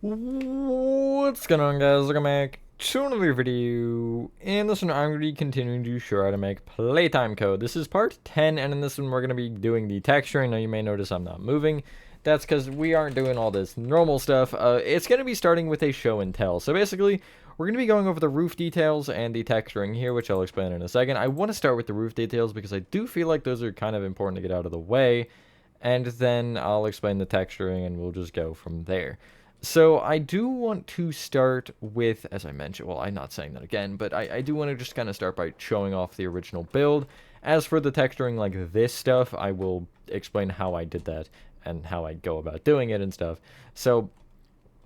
What's going on, guys? Welcome back to another video. In this one, I'm going to be continuing to show how to make Playtime code. This is part 10, and in this one, we're going to be doing the texturing. Now, you may notice I'm not moving. That's because we aren't doing all this normal stuff. It's going to be starting with a show and tell. So basically, we're going to be going over the roof details and the texturing here, which I'll explain in a second. I want to start with the roof details because I do feel like those are kind of important to get out of the way. And then I'll explain the texturing, and we'll just go from there. So I do want to start with, as I mentioned, well, I'm not saying that again, but I do want to just kind of start by showing off the original build. As for the texturing, like this stuff, I will explain how I did that and how I go about doing it and stuff. So,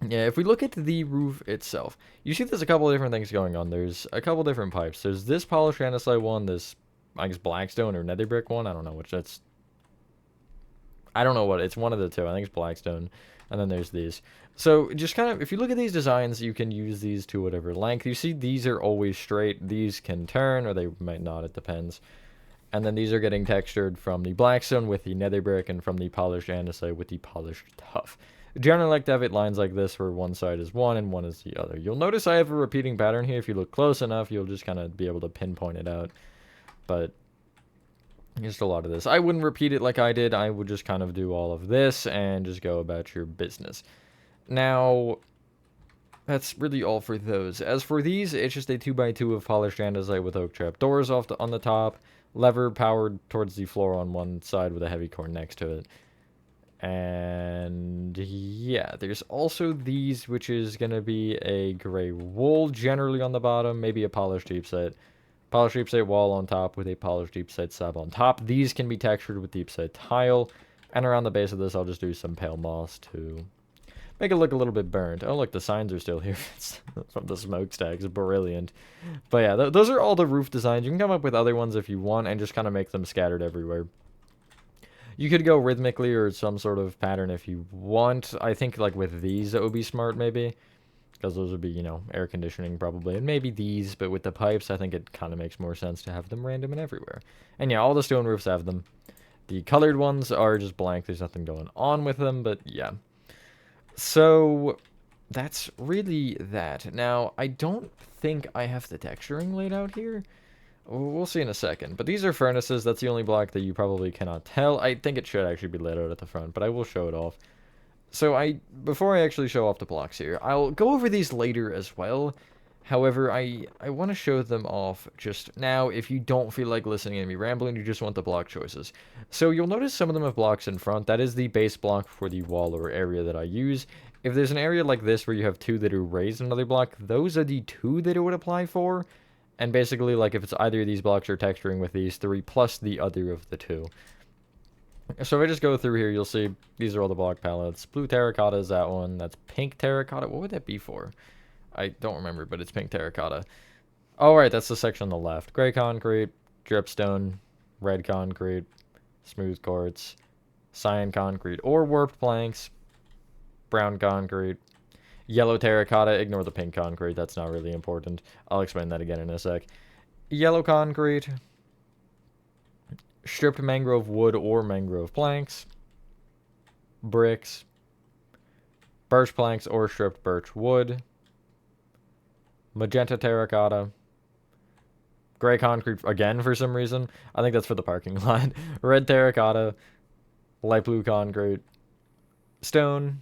yeah, if we look at the roof itself, you see there's a couple of different things going on. There's a couple different pipes. There's this polished andesite one, this, I guess, blackstone or nether brick one. I don't know which that's... I don't know what, it's one of the two. I think it's blackstone. And then there's these. So just kind of, if you look at these designs, you can use these to whatever length. You see these are always straight. These can turn, or they might not, it depends. And then these are getting textured from the blackstone with the nether brick and from the polished andesite with the polished tuff. Generally like to have it lines like this where one side is one and one is the other. You'll notice I have a repeating pattern here. If you look close enough, you'll just kind of be able to pinpoint it out. But just a lot of this. I wouldn't repeat it like I did. I would just kind of do all of this and just go about your business. Now, that's really all for those. As for these, it's just a 2x2 of polished andesite with oak trap doors on the top, lever powered towards the floor on one side with a heavy core next to it. And yeah, there's also these, which is going to be a gray wool generally on the bottom, maybe a polished deep set. Polished deep slate wall on top with a polished deep slate slab on top. These can be textured with deep slate tile. And around the base of this, I'll just do some pale moss to make it look a little bit burnt. Oh, look, the signs are still here from the smokestacks. Brilliant. But yeah, those are all the roof designs. You can come up with other ones if you want and just kind of make them scattered everywhere. You could go rhythmically or some sort of pattern if you want. I think like with these, that would be smart maybe. Because those would be, you know, air conditioning probably. And maybe these, but with the pipes, I think it kind of makes more sense to have them random and everywhere. And yeah, all the stone roofs have them. The colored ones are just blank. There's nothing going on with them, but yeah. So that's really that. Now, I don't think I have the texturing laid out here. We'll see in a second. But these are furnaces. That's the only block that you probably cannot tell. I think it should actually be laid out at the front, but I will show it off. So before I actually show off the blocks here, I'll go over these later as well. However, I want to show them off just now. If you don't feel like listening to me rambling, you just want the block choices. So you'll notice some of them have blocks in front. That is the base block for the wall or area that I use. If there's an area like this where you have two that are raised another block, those are the two that it would apply for. And basically, like if it's either of these blocks or texturing with these three plus the other of the two. So if I just go through here, you'll see these are all the block palettes. Blue terracotta is that one. That's pink terracotta. What would that be for? I don't remember, but it's pink terracotta. Oh, right, that's the section on the left. Gray concrete, dripstone, red concrete, smooth quartz, cyan concrete, or warped planks, brown concrete, yellow terracotta. Ignore the pink concrete. That's not really important. I'll explain that again in a sec. Yellow concrete, stripped mangrove wood or mangrove planks, bricks, birch planks or stripped birch wood, magenta terracotta, gray concrete again for some reason. I think that's for the parking lot. Red terracotta, light blue concrete, stone,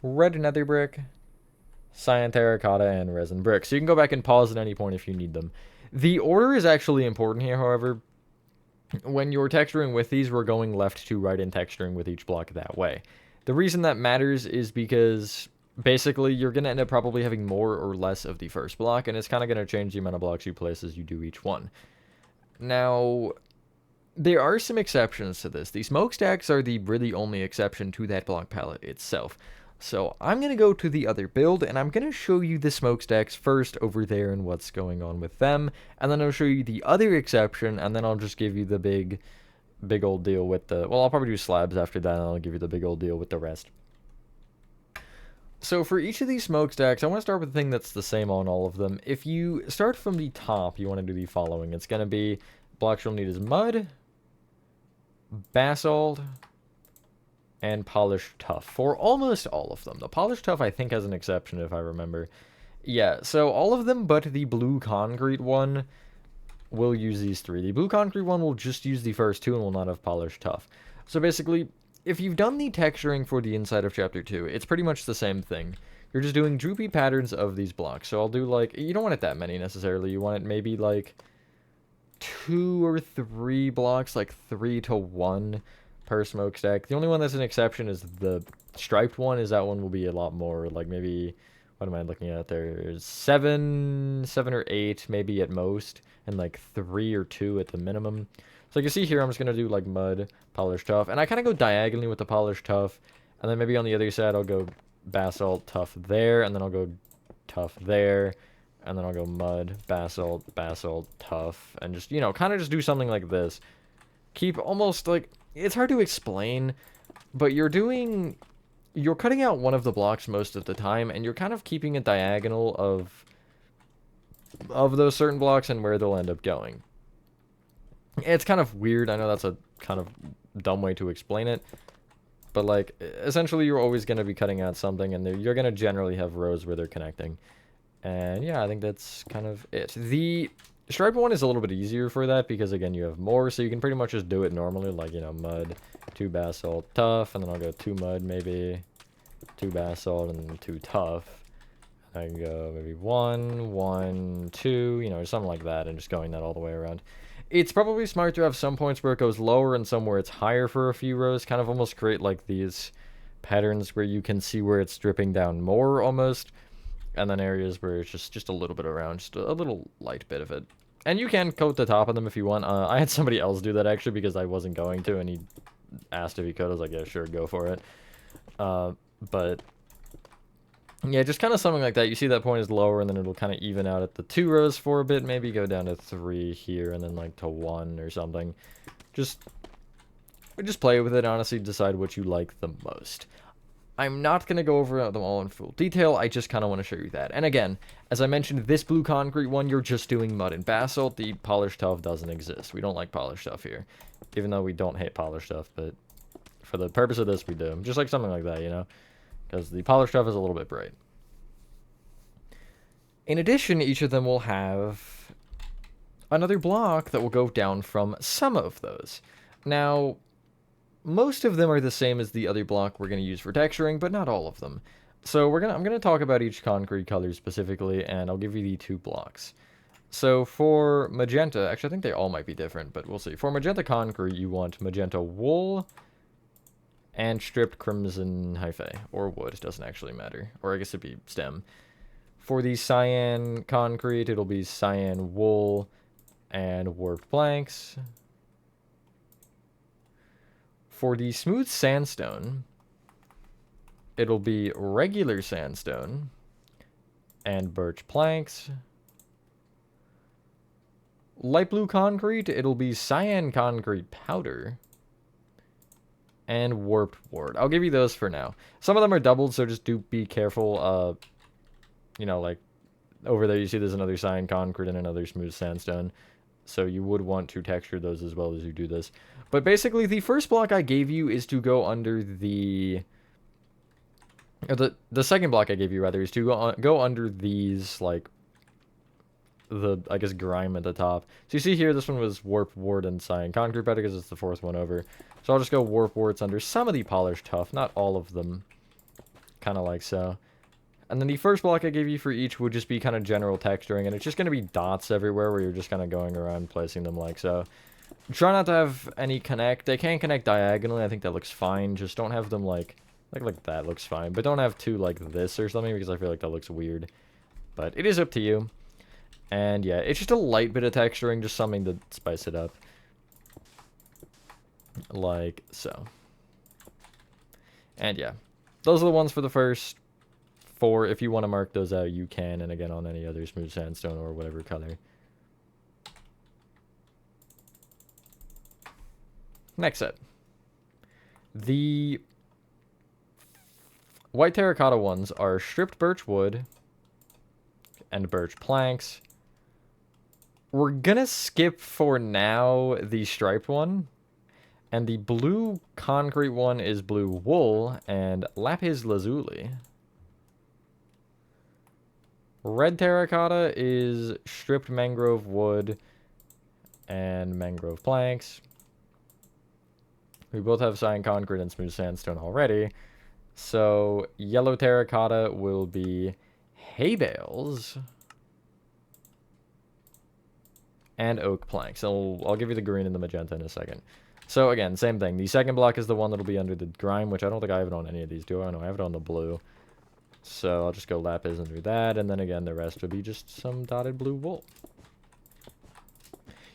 red nether brick, cyan terracotta, and resin brick. So you can go back and pause at any point if you need them. The order is actually important here, however. When you're texturing with these, we're going left to right in texturing with each block that way. The reason that matters is because basically you're going to end up probably having more or less of the first block, and it's kind of going to change the amount of blocks you place as you do each one. Now, there are some exceptions to this. The smokestacks are the really only exception to that block palette itself. So I'm going to go to the other build, and I'm going to show you the smokestacks first over there and what's going on with them. And then I'll show you the other exception, and then I'll just give you the big old deal with the... Well, I'll probably do slabs after that, and I'll give you the big old deal with the rest. So for each of these smokestacks, I want to start with the thing that's the same on all of them. If you start from the top, you want to do the following. It's going to be blocks you'll need is mud, basalt, and polished tuff for almost all of them. The polished tuff, I think, has an exception if I remember. Yeah, so all of them but the blue concrete one will use these three. The blue concrete one will just use the first two and will not have polished tuff. So basically, if you've done the texturing for the inside of Chapter 2, it's pretty much the same thing. You're just doing droopy patterns of these blocks. So I'll do like, you don't want it that many necessarily. You want it maybe like 2 or 3 blocks, like 3 to 1 per smokestack. The only one that's an exception is the striped one, is that one will be a lot more, like maybe, what am I looking at there? 7 or 8 maybe at most, and like 3 or 2 at the minimum. So you can see here, I'm just going to do like mud, polished tuff, and I kind of go diagonally with the polished tuff, and then maybe on the other side I'll go basalt, tuff there, and then I'll go tuff there, and then I'll go mud, basalt, basalt, tuff, and just, you know, kind of just do something like this. Keep almost like, it's hard to explain, but you're cutting out one of the blocks most of the time, and you're kind of keeping a diagonal of those certain blocks and where they'll end up going. It's kind of weird. I know that's a kind of dumb way to explain it, but like, essentially you're always going to be cutting out something, and you're going to generally have rows where they're connecting. And yeah, I think that's kind of it. The stripe one is a little bit easier for that because, again, you have more, so you can pretty much just do it normally, like, you know, mud, 2 basalt, tuff, and then I'll go 2 mud, maybe 2 basalt, and 2 tuff. I can go maybe 1, 1, 2, you know, something like that, and just going that all the way around. It's probably smart to have some points where it goes lower and some where it's higher for a few rows, kind of almost create like these patterns where you can see where it's dripping down more almost, and then areas where it's just a little bit around, just a little light bit of it. And you can coat the top of them if you want. I had somebody else do that actually because I wasn't going to, and he asked if he could. I was like, yeah, sure, go for it. But yeah, just kind of something like that. You see that point is lower, and then it'll kind of even out at the 2 rows for a bit. Maybe go down to 3 here, and then like to 1 or something. Just play with it, honestly, decide what you like the most. I'm not going to go over them all in full detail, I just kind of want to show you that. And again, as I mentioned, this blue concrete one, you're just doing mud and basalt. The polished tuff doesn't exist. We don't like polished tuff here, even though we don't hate polished tuff, but for the purpose of this, we do. Just like something like that, you know, because the polished tuff is a little bit bright. In addition, each of them will have another block that will go down from some of those. Now, most of them are the same as the other block we're going to use for texturing, but not all of them. So I'm going to talk about each concrete color specifically, and I'll give you the 2 blocks. So for magenta, actually I think they all might be different, but we'll see. For magenta concrete, you want magenta wool and stripped crimson hyphae, or wood, it doesn't actually matter. Or I guess it'd be stem. For the cyan concrete, it'll be cyan wool and warped planks. For the smooth sandstone, it'll be regular sandstone and birch planks. Light blue concrete, it'll be cyan concrete powder and warped ward. I'll give you those for now. Some of them are doubled, so just do be careful. You know, like over there you see there's another cyan concrete and another smooth sandstone. So you would want to texture those as well as you do this. But basically, the first block I gave you is to go under the... The second block I gave you, rather, is to go under these, like, I guess, grime at the top. So you see here, this one was warp ward and cyan concrete powder because it's the 4th one over. So I'll just go warp warts under some of the polished tuff, not all of them. Kind of like so. And then the first block I gave you for each would just be kind of general texturing, and it's just going to be dots everywhere where you're just kind of going around placing them like so. Try not to have any connect. They can connect diagonally. I think that looks fine. Just don't have them like that looks fine. But don't have 2 like this or something because I feel like that looks weird. But it is up to you. And yeah, it's just a light bit of texturing, just something to spice it up. Like so. And yeah, those are the ones for the first 4. If you want to mark those out, you can. And again, on any other smooth sandstone or whatever color. Next set. The white terracotta ones are stripped birch wood and birch planks. We're gonna skip for now the striped one. And the blue concrete one is blue wool and lapis lazuli. Red terracotta is stripped mangrove wood and mangrove planks. We both have cyan concrete and smooth sandstone already. So yellow terracotta will be hay bales and oak planks. I'll give you the green and the magenta in a second. So again, same thing. The second block is the one that'll be under the grime, which I don't think I have it on any of these, do I? No, I have it on the blue. So I'll just go lapis under that, and then again, the rest would be just some dotted blue wool.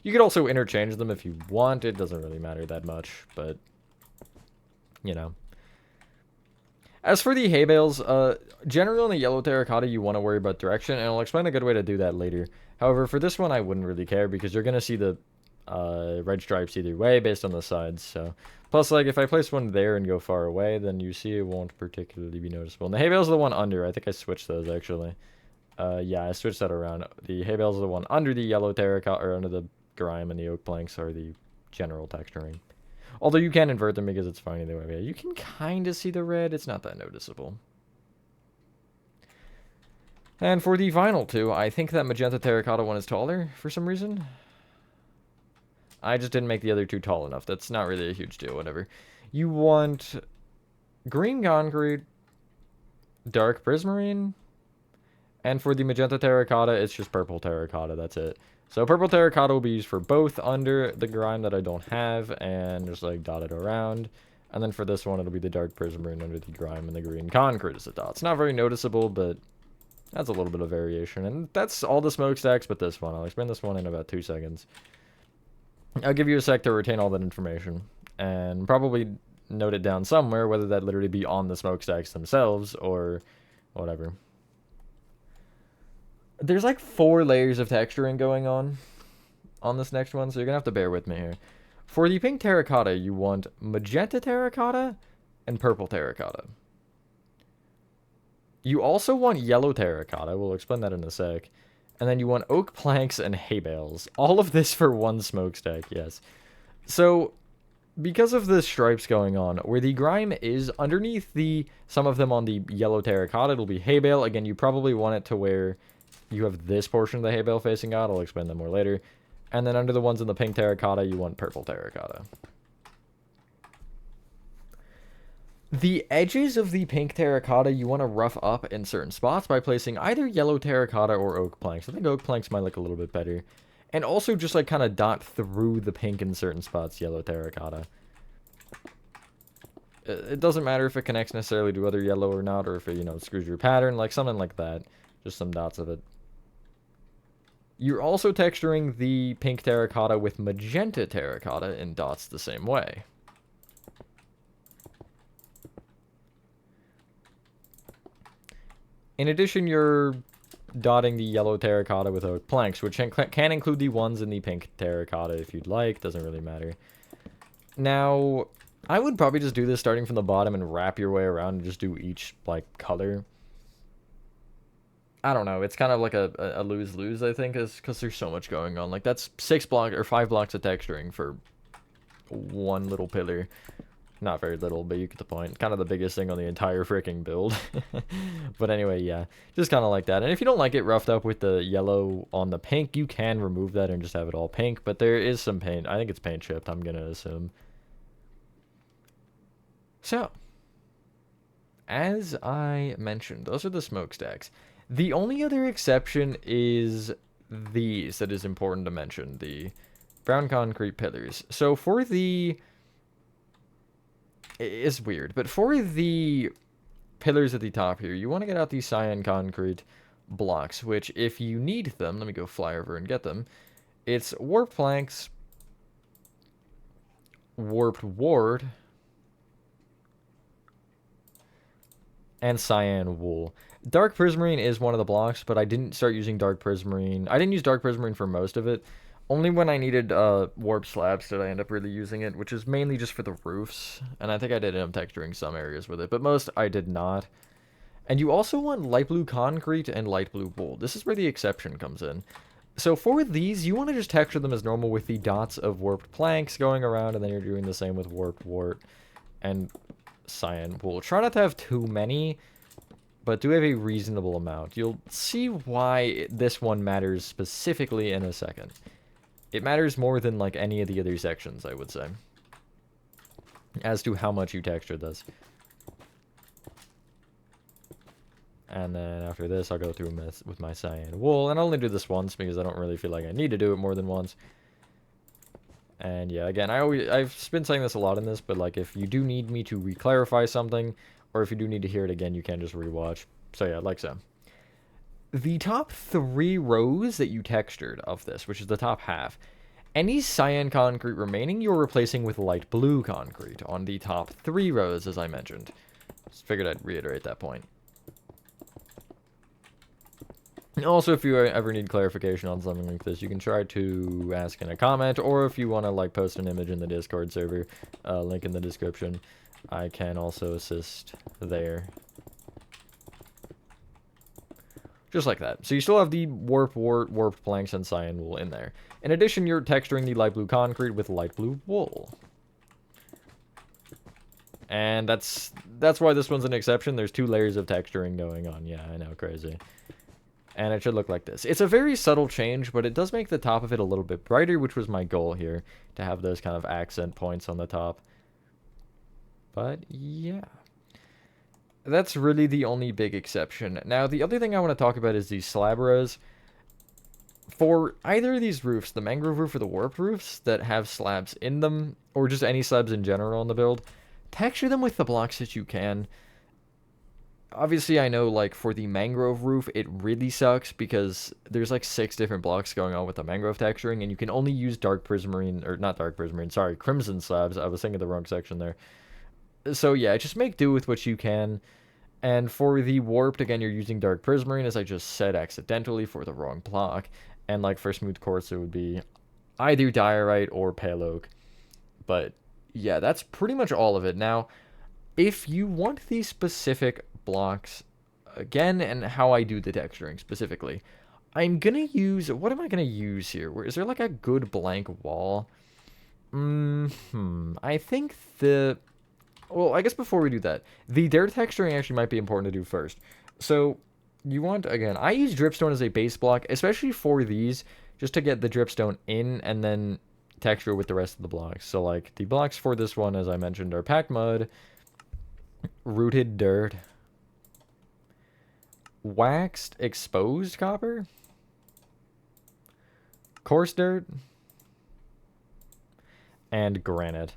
You could also interchange them if you want. It doesn't really matter that much, but, you know. As for the hay bales, generally on the yellow terracotta, you want to worry about direction, and I'll explain a good way to do that later. However, for this one, I wouldn't really care, because you're going to see the red stripes either way based on the sides, so... Plus, like, if I place one there and go far away, then you see it won't particularly be noticeable. And the hay bales are the one under. I think I switched those, actually. Yeah, I switched that around. The hay bales are the one under the yellow terracotta, or under the grime, and the oak planks are the general texturing. Although you can invert them because it's fine either way. Yeah, you can kind of see the red. It's not that noticeable. And for the final two, I think that magenta terracotta one is taller for some reason. I just didn't make the other two tall enough. That's not really a huge deal, whatever. You want green concrete, dark prismarine, and for the magenta terracotta, it's just purple terracotta, that's it. So purple terracotta will be used for both under the grime that I don't have, and just like dotted around. And then for this one, it'll be the dark prismarine under the grime, and the green concrete as a dot. It's not very noticeable, but that's a little bit of variation. And that's all the smokestacks but this one. I'll explain this one in about 2 seconds. I'll give you a sec to retain all that information, and probably note it down somewhere, whether that literally be on the smokestacks themselves, or whatever. There's like 4 layers of texturing going on this next one, so you're gonna have to bear with me here. For the pink terracotta, you want magenta terracotta and purple terracotta. You also want yellow terracotta, we'll explain that in a sec. And then you want oak planks and hay bales. All of this for 1 smokestack, yes. So, because of the stripes going on, where the grime is underneath some of them on the yellow terracotta, it'll be hay bale. Again, you probably want it to where you have this portion of the hay bale facing out. I'll explain that more later. And then under the ones in the pink terracotta, you want purple terracotta. The edges of the pink terracotta you want to rough up in certain spots by placing either yellow terracotta or oak planks. I think oak planks might look a little bit better. And also just like kind of dot through the pink in certain spots, yellow terracotta. It doesn't matter if it connects necessarily to other yellow or not, or if it, you know, screws your pattern, like something like that. Just some dots of it. You're also texturing the pink terracotta with magenta terracotta in dots the same way. In addition, you're dotting the yellow terracotta with oak planks, which can include the ones in the pink terracotta if you'd like. Doesn't really matter. Now, I would probably just do this starting from the bottom and wrap your way around and just do each, like, color. I don't know. It's kind of like a lose-lose, I think, because there's so much going on. Like, that's 5 blocks of texturing for 1 little pillar. Not very little, but you get the point. Kind of the biggest thing on the entire freaking build. But anyway, yeah. Just kind of like that. And if you don't like it roughed up with the yellow on the pink, you can remove that and just have it all pink. But there is some paint. I think it's paint chipped, I'm going to assume. So, as I mentioned, those are the smokestacks. The only other exception is these that is important to mention. The brown concrete pillars. So for the... It's weird, but for the pillars at the top here, you want to get out these cyan concrete blocks, which if you need them, let me go fly over and get them. It's warped planks, warped ward, and cyan wool. Dark prismarine is one of the blocks, but I didn't start using dark prismarine. I didn't use dark prismarine for most of it. Only when I needed warped slabs did I end up really using it, which is mainly just for the roofs. And I think I did end up texturing some areas with it, but most I did not. And you also want light blue concrete and light blue wool. This is where the exception comes in. So for these, you want to just texture them as normal with the dots of warped planks going around, and then you're doing the same with warped wart and cyan wool. Try not to have too many, but do have a reasonable amount. You'll see why this one matters specifically in a second. It matters more than like any of the other sections, I would say, as to how much you texture this. And then after this, I'll go through with my cyan wool. And I'll only do this once because I don't really feel like I need to do it more than once. And yeah, again, I've been saying this a lot in this, but like if you do need me to re-clarify something, or if you do need to hear it again, you can just rewatch. So yeah, like so. The top 3 rows that you textured of this, which is the top half, any cyan concrete remaining, you're replacing with light blue concrete on the top 3 rows, as I mentioned. Just figured I'd reiterate that point. Also, if you ever need clarification on something like this, you can try to ask in a comment, or if you want to like post an image in the Discord server, link in the description, I can also assist there. Just like that. So you still have the warped planks, and cyan wool in there. In addition, you're texturing the light blue concrete with light blue wool. And that's why this one's an exception. There's 2 layers of texturing going on. Yeah, I know, crazy. And it should look like this. It's a very subtle change, but it does make the top of it a little bit brighter, which was my goal here, to have those kind of accent points on the top. But yeah, that's really the only big exception. Now, the other thing I want to talk about is these slab rows. For either of these roofs, the mangrove roof or the warped roofs that have slabs in them, or just any slabs in general on the build, texture them with the blocks that you can. Obviously, I know, like, for the mangrove roof, it really sucks because there's, like, 6 different blocks going on with the mangrove texturing, and you can only use dark prismarine, or not dark prismarine, sorry, crimson slabs. I was thinking the wrong section there. So, yeah, just make do with what you can. And for the warped, again, you're using dark prismarine, as I just said accidentally for the wrong block. And, like, for smooth quartz, it would be either diorite or pale oak. But, yeah, that's pretty much all of it. Now, if you want these specific blocks again, and how I do the texturing specifically, I'm gonna use, what am I gonna use here? Is there like a good blank wall? I think well, I guess before we do that, the dirt texturing actually might be important to do first. So you want, again, I use dripstone as a base block, especially for these, just to get the dripstone in and then texture with the rest of the blocks. So like the blocks for this one, as I mentioned, are packed mud, rooted dirt, waxed exposed copper, coarse dirt, and granite.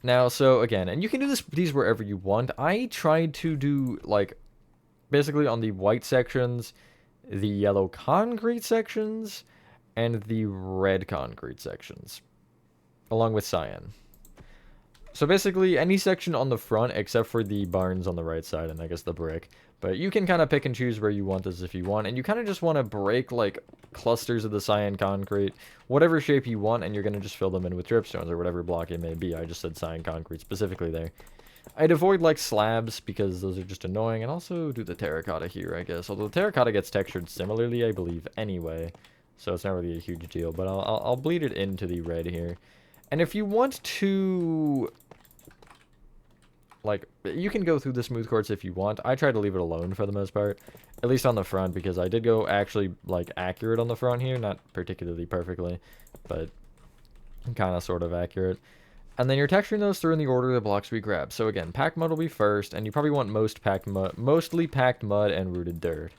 Now, so again, and you can do these wherever you want. I tried to do, like, basically on the white sections, the yellow concrete sections, and the red concrete sections, along with cyan. So basically, any section on the front except for the barns on the right side and I guess the brick. But you can kind of pick and choose where you want this if you want. And you kind of just want to break, like, clusters of the cyan concrete, whatever shape you want, and you're going to just fill them in with dripstones or whatever block it may be. I just said cyan concrete specifically there. I'd avoid, like, slabs because those are just annoying. And also do the terracotta here, I guess. Although the terracotta gets textured similarly, I believe, anyway. So it's not really a huge deal. But I'll bleed it into the red here. And if you want to, like, you can go through the smooth quartz if you want. I try to leave it alone for the most part, at least on the front, because I did go actually, like, accurate on the front here. Not particularly perfectly, but kind of sort of accurate. And then you're texturing those through in the order of the blocks we grab. So again, packed mud will be first, and you probably want mostly packed mud and rooted dirt.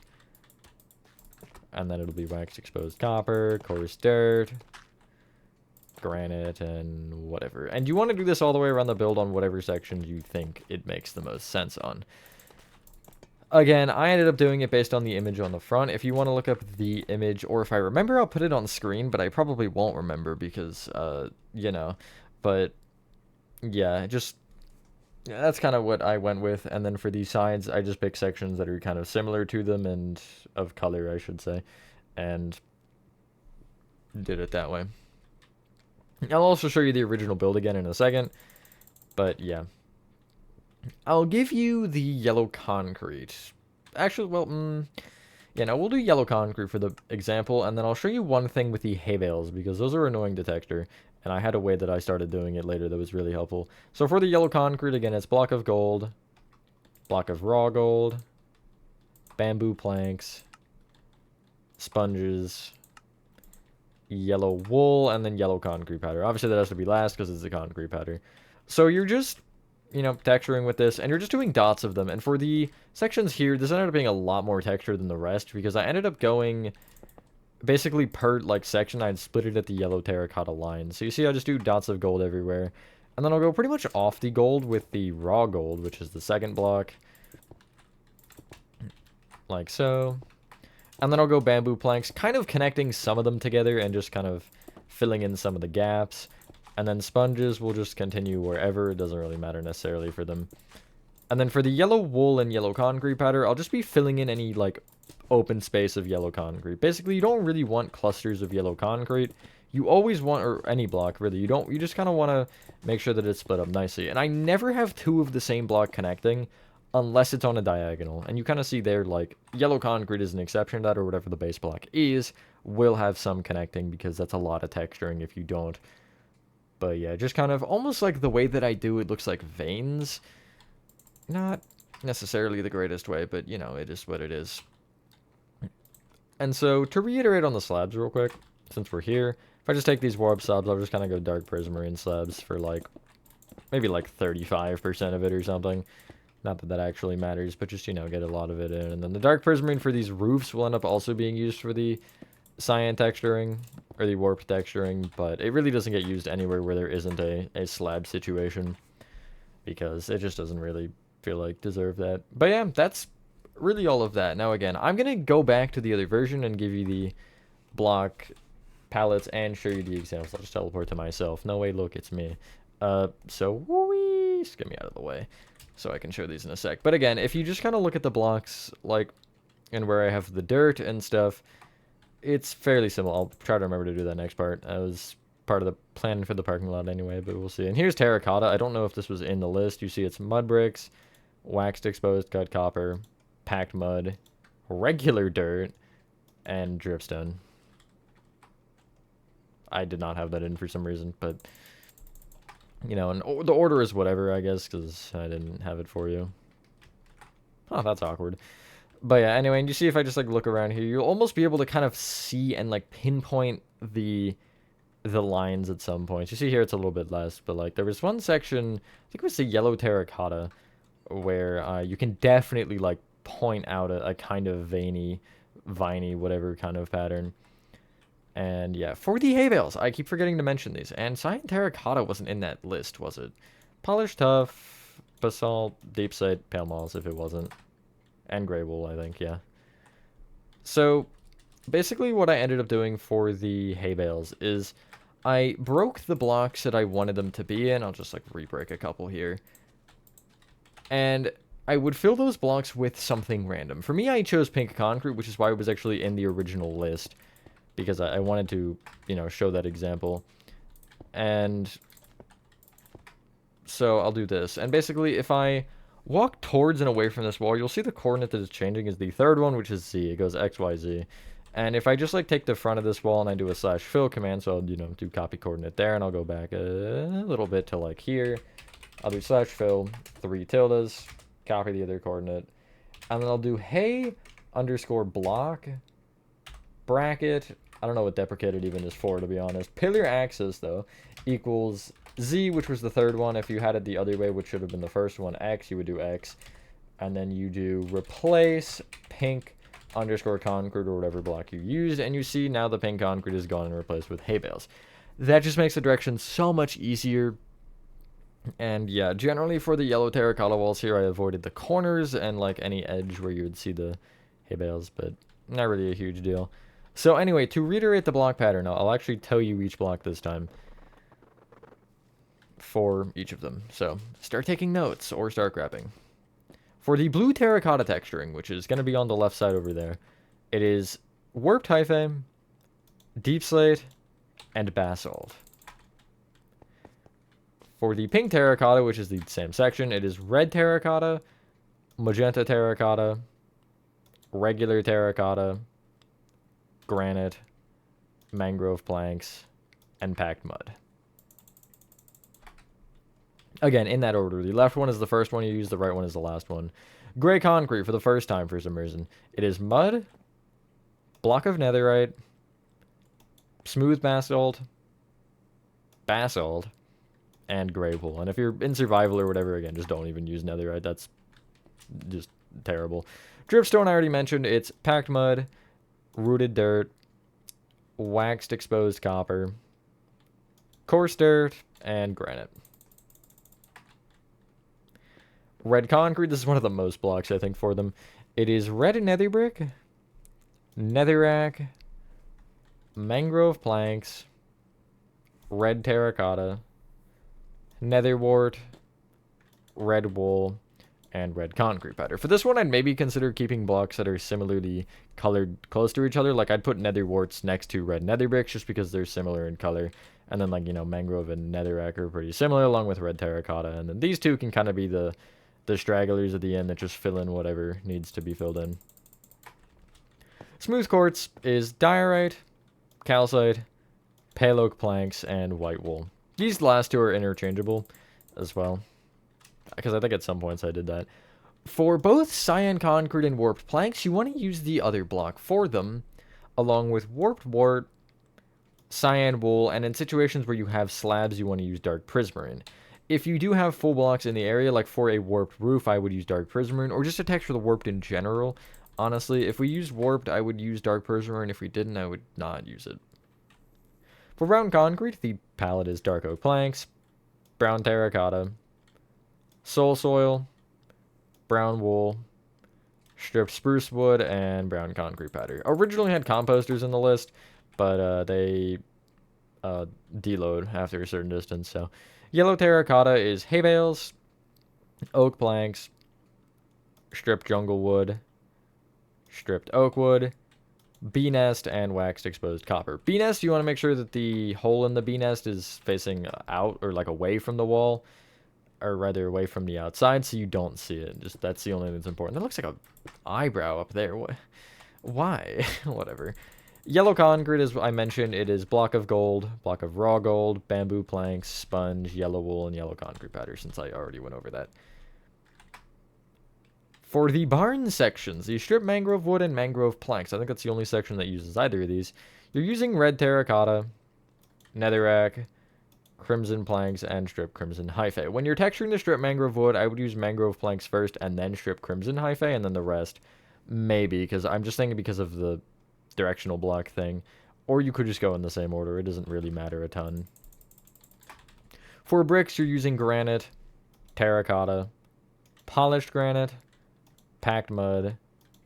And then it'll be waxed exposed copper, coarse dirt, granite, and whatever. And you want to do this all the way around the build on whatever section you think it makes the most sense on. Again, I ended up doing it based on the image on the front. If you want to look up the image, or if I remember, I'll put it on screen, but I probably won't remember because, you know. But, yeah, that's kind of what I went with. And then for these sides, I just picked sections that are kind of similar to them and of color, I should say. And did it that way. I'll also show you the original build again in a second, but yeah. I'll give you the yellow concrete. Actually, well, Yeah, now we'll do yellow concrete for the example, and then I'll show you one thing with the hay bales, because those are annoying to texture, and I had a way that I started doing it later that was really helpful. So for the yellow concrete, again, it's block of gold, block of raw gold, bamboo planks, sponges, yellow wool, and then yellow concrete powder. Obviously, that has to be last because it's the concrete powder. So you're just, texturing with this, and you're just doing dots of them. And for the sections here, this ended up being a lot more texture than the rest because I ended up going basically per, section, I'd split it at the yellow terracotta line. So you see I just do dots of gold everywhere. And then I'll go pretty much off the gold with the raw gold, which is the second block. Like so. And then I'll go bamboo planks, kind of connecting some of them together and just kind of filling in some of the gaps. And then sponges will just continue wherever. It doesn't really matter necessarily for them. And then for the yellow wool and yellow concrete powder, I'll just be filling in any, open space of yellow concrete. Basically, you don't really want clusters of yellow concrete. You always want, or any block, really. You just kind of want to make sure that it's split up nicely. And I never have two of the same block connecting unless it's on a diagonal. And you kind of see there, yellow concrete is an exception to that, or whatever the base block is, will have some connecting because that's a lot of texturing if you don't. But yeah, just kind of almost like the way that I do it looks like veins. Not necessarily the greatest way, but, it is what it is. And so, to reiterate on the slabs real quick, since we're here, if I just take these warp slabs, I'll just kind of go dark prismarine slabs for, maybe 35% of it or something. Not that that actually matters, but just, get a lot of it in. And then the dark prismarine for these roofs will end up also being used for the cyan texturing, or the warp texturing, but it really doesn't get used anywhere where there isn't a slab situation, because it just doesn't really feel like deserve that. But yeah, that's really all of that. Now again, I'm going to go back to the other version and give you the block palettes and show you the examples. I'll just teleport to myself. No way, look, it's me. So, whoo-wee, just get me out of the way so I can show these in a sec. But again, if you just kind of look at the blocks, and where I have the dirt and stuff, it's fairly simple. I'll try to remember to do that next part. I was part of the plan for the parking lot anyway, but we'll see. And here's terracotta. I don't know if this was in the list. You see it's mud bricks, waxed exposed cut copper, packed mud, regular dirt, and dripstone. I did not have that in for some reason, but, and the order is whatever, I guess, because I didn't have it for you. Oh, that's awkward. But yeah, anyway, and you see if I just, look around here, you'll almost be able to kind of see and, pinpoint the lines at some points. You see here it's a little bit less, but, there was one section, I think it was the yellow terracotta, where you can definitely, point out a kind of viney, whatever kind of pattern. And yeah, for the hay bales, I keep forgetting to mention these. And cyan terracotta wasn't in that list, was it? Polished tuff, basalt, deep slate, pale moss if it wasn't. And gray wool, I think, yeah. So, basically what I ended up doing for the hay bales is I broke the blocks that I wanted them to be in. I'll just, re-break a couple here. And I would fill those blocks with something random. For me, I chose pink concrete, which is why it was actually in the original list. Because I wanted to, show that example. And so I'll do this. And basically, if I walk towards and away from this wall, you'll see the coordinate that is changing is the third one, which is Z. It goes X, Y, Z. And if I just, take the front of this wall and I do a /fill command, so I'll, do copy coordinate there, and I'll go back a little bit to, here. I'll do /fill, 3 tildes, copy the other coordinate, and then I'll do hey underscore block, bracket, I don't know what deprecated even is for, to be honest. Pillar axis, though, equals Z, which was the third one. If you had it the other way, which should have been the first one, X, you would do X. And then you do replace pink underscore concrete or whatever block you used. And you see now the pink concrete is gone and replaced with hay bales. That just makes the direction so much easier. And yeah, generally for the yellow terracotta walls here, I avoided the corners and any edge where you would see the hay bales, but not really a huge deal. So anyway, to reiterate the block pattern, I'll actually tell you each block this time for each of them. So start taking notes or start grabbing. For the blue terracotta texturing, which is going to be on the left side over there, it is warped hyphae, deep slate, and basalt. For the pink terracotta, which is the same section, it is red terracotta, magenta terracotta, regular terracotta, granite, mangrove planks, and packed mud. Again, in that order. The left one is the first one you use, the right one is the last one. Gray concrete for the first time for some reason. It is mud, block of netherite, smooth basalt, and gray wool. And if you're in survival or whatever, again, just don't even use netherite. That's just terrible. Dripstone I already mentioned. It's packed mud, rooted dirt, waxed exposed copper, coarse dirt, and granite. Red concrete, this is one of the most blocks, I think, for them. It is red nether brick, netherrack, mangrove planks, red terracotta, nether wart, red wool, and red concrete powder. For this one, I'd maybe consider keeping blocks that are similarly colored close to each other. Like, I'd put nether warts next to red nether bricks just because they're similar in color. And then, like, you know, mangrove and netherrack are pretty similar, along with red terracotta. And then these two can kind of be the stragglers at the end that just fill in whatever needs to be filled in. Smooth quartz is diorite, calcite, pale oak planks, and white wool. These last two are interchangeable as well, because I think at some points I did that. For both cyan concrete and warped planks, you want to use the other block for them, along with warped wart, cyan wool, and in situations where you have slabs, you want to use dark prismarine. If you do have full blocks in the area, like for a warped roof, I would use dark prismarine, or just a text for the warped in general. Honestly, if we used warped, I would use dark prismarine. If we didn't, I would not use it. For brown concrete, the palette is dark oak planks, brown terracotta, soul soil, brown wool, stripped spruce wood, and brown concrete powder. Originally had composters in the list, but they deload after a certain distance, so... Yellow terracotta is hay bales, oak planks, stripped jungle wood, stripped oak wood, bee nest, and waxed exposed copper. Bee nest, you want to make sure that the hole in the bee nest is facing out or like away from the wall, or rather away from the outside, so you don't see it. Just that's the only thing that's important. That looks like a eyebrow up there. What? Why? Whatever. Yellow concrete, as I mentioned, it is block of gold, block of raw gold, bamboo planks, sponge, yellow wool, and yellow concrete powder, since I already went over that. For the barn sections, the stripped mangrove wood and mangrove planks, I think that's the only section that uses either of these. You're using red terracotta, netherrack, crimson planks, and stripped crimson hyphae. When you're texturing the stripped mangrove wood, I would use mangrove planks first, and then stripped crimson hyphae, and then the rest, maybe, because I'm just thinking because of the directional block thing, or you could just go in the same order. It doesn't really matter a ton. For bricks, you're using granite, terracotta, polished granite, packed mud,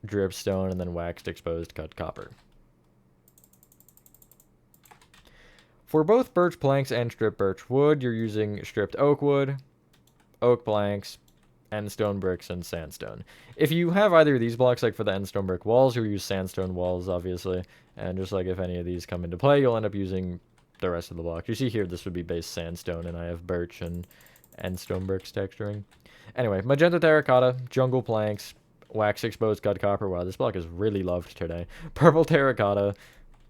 dripstone, and then waxed exposed cut copper. For both birch planks and stripped birch wood, you're using stripped oak wood, oak planks, end stone bricks, and sandstone. If you have either of these blocks, like for the end stone brick walls, you'll use sandstone walls, obviously. And just like if any of these come into play, you'll end up using the rest of the block. You see here, this would be base sandstone, and I have birch and end stone bricks texturing. Anyway, magenta terracotta, jungle planks, wax exposed cut copper. Wow, this block is really loved today. Purple terracotta,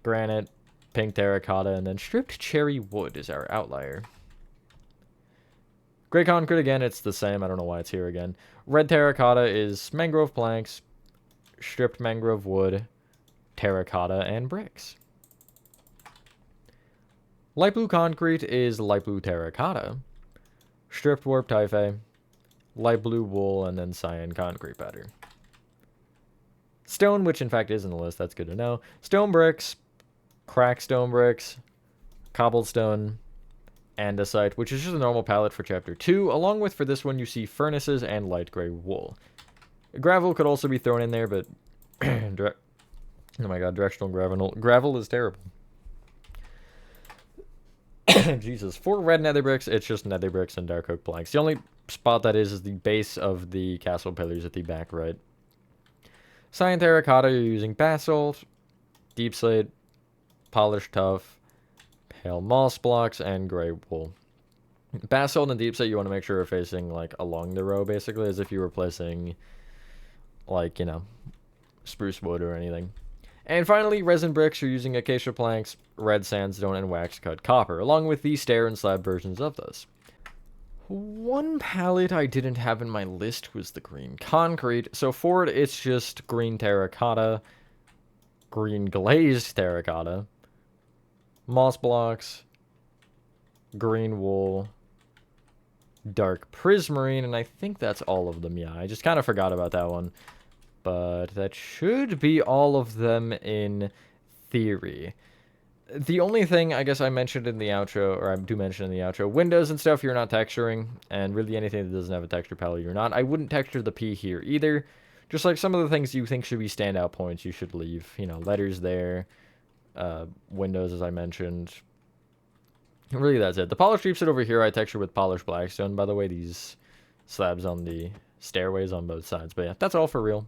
granite, pink terracotta, and then stripped cherry wood is our outlier. Gray concrete, again, it's the same. I don't know why it's here again. Red terracotta is mangrove planks, stripped mangrove wood, terracotta, and bricks. Light blue concrete is light blue terracotta, stripped warped hyphae, light blue wool, and then cyan concrete powder. Stone, which in fact is in the list, that's good to know. Stone bricks, cracked stone bricks, cobblestone, andesite, which is just a normal palette for chapter 2. Along with, for this one, you see furnaces and light gray wool. Gravel could also be thrown in there, but oh my god, directional gravel is terrible. Jesus. For red nether bricks, it's just nether bricks and dark oak planks. The only spot that is the base of the castle pillars at the back right. Cyan terracotta, you're using basalt, deep slate, polished tuff, pale moss blocks, and gray wool. Basalt and deep slate you want to make sure are facing like along the row, basically, as if you were placing like, you know, spruce wood or anything. And finally, resin bricks are using acacia planks, red sandstone, and wax-cut copper, along with the stair and slab versions of those. One palette I didn't have in my list was the green concrete. So for it, it's just green terracotta, green glazed terracotta, moss blocks, green wool, dark prismarine, and I think that's all of them. Yeah, I just kind of forgot about that one. But that should be all of them in theory. The only thing I guess I mentioned in the outro, or I do mention in the outro, windows and stuff you're not texturing, and really anything that doesn't have a texture palette you're not. I wouldn't texture the P here either. Just like some of the things you think should be standout points, you should leave. You know, letters there, windows as I mentioned. Really, that's it. The polished sheepset over here I texture with polished blackstone. By the way, these slabs on the stairways on both sides. But yeah, that's all for real.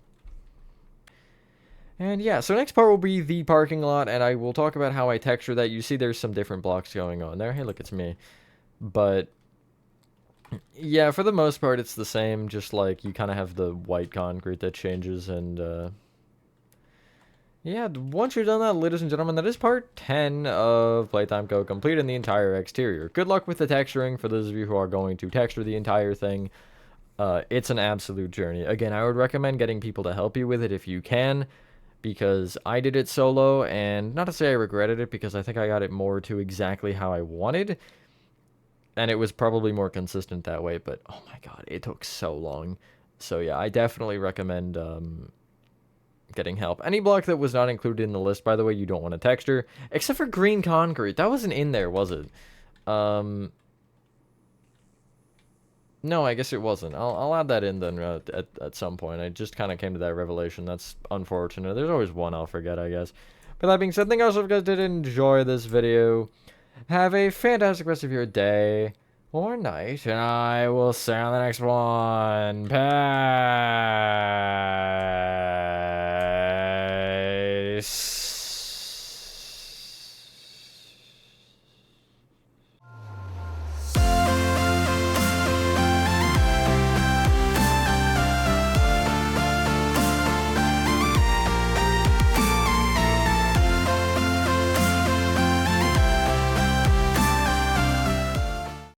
And yeah, so next part will be the parking lot, and I will talk about how I texture that. You see there's some different blocks going on there. Hey, look, it's me. But yeah, for the most part, it's the same. Just like you kind of have the white concrete that changes, and yeah, once you've done that, ladies and gentlemen, that is part 10 of Playtime Go complete in the entire exterior. Good luck with the texturing for those of you who are going to texture the entire thing. It's an absolute journey. Again, I would recommend getting people to help you with it if you can, because I did it solo, and not to say I regretted it, because I think I got it more to exactly how I wanted, and it was probably more consistent that way, but oh my god, it took so long. So yeah, I definitely recommend getting help. Any block that was not included in the list, by the way, you don't want to texture, except for green concrete. That wasn't in there, was it? No, I guess it wasn't. I'll add that in then at some point. I just kind of came to that revelation. That's unfortunate. There's always one I'll forget, I guess. But that being said, thank you guys if you guys did enjoy this video. Have a fantastic rest of your day or night, and I will see you on the next one. Peace.